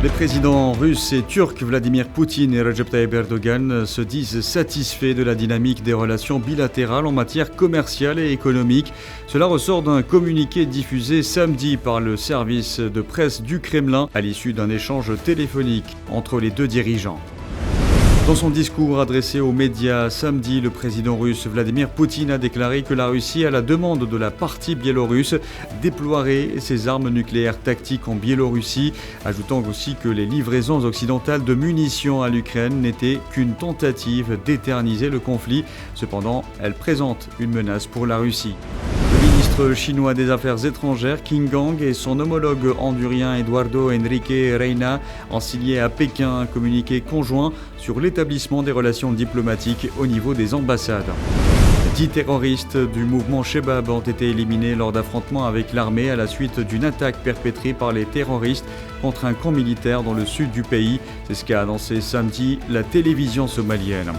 Les présidents russes et turcs Vladimir Poutine et Recep Tayyip Erdogan se disent satisfaits de la dynamique des relations bilatérales en matière commerciale et économique. Cela ressort d'un communiqué diffusé samedi par le service de presse du Kremlin à l'issue d'un échange téléphonique entre les deux dirigeants. Dans son discours adressé aux médias samedi, le président russe Vladimir Poutine a déclaré que la Russie, à la demande de la partie biélorusse, déploierait ses armes nucléaires tactiques en Biélorussie, ajoutant aussi que les livraisons occidentales de munitions à l'Ukraine n'étaient qu'une tentative d'éterniser le conflit. Cependant, elles présentent une menace pour la Russie. Le ministre chinois des Affaires étrangères, Qin Gang, et son homologue hondurien Eduardo Enrique Reina ont signé à Pékin un communiqué conjoint sur l'établissement des relations diplomatiques au niveau des ambassades. 10 terroristes du mouvement Shebab ont été éliminés lors d'affrontements avec l'armée à la suite d'une attaque perpétrée par les terroristes contre un camp militaire dans le sud du pays. C'est ce qu'a annoncé samedi la télévision somalienne.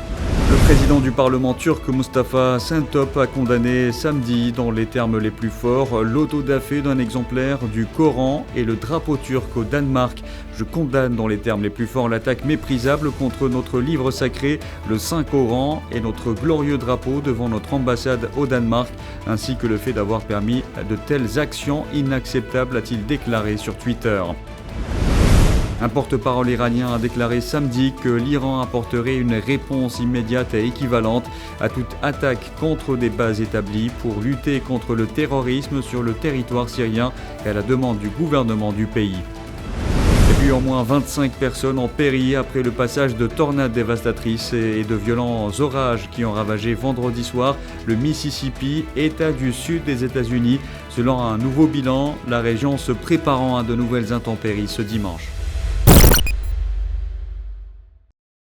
Le président du Parlement turc, Mustafa Şentop, a condamné samedi, dans les termes les plus forts, l'autodafé d'un exemplaire du Coran et le drapeau turc au Danemark. Je condamne dans les termes les plus forts l'attaque méprisable contre notre livre sacré, le Saint-Coran, et notre glorieux drapeau devant notre ambassade au Danemark, ainsi que le fait d'avoir permis de telles actions inacceptables, a-t-il déclaré sur Twitter. Un porte-parole iranien a déclaré samedi que l'Iran apporterait une réponse immédiate et équivalente à toute attaque contre des bases établies pour lutter contre le terrorisme sur le territoire syrien et à la demande du gouvernement du pays. Et puis au moins 25 personnes ont péri après le passage de tornades dévastatrices et de violents orages qui ont ravagé vendredi soir le Mississippi, État du sud des États-Unis. Selon un nouveau bilan, la région se préparant à de nouvelles intempéries ce dimanche.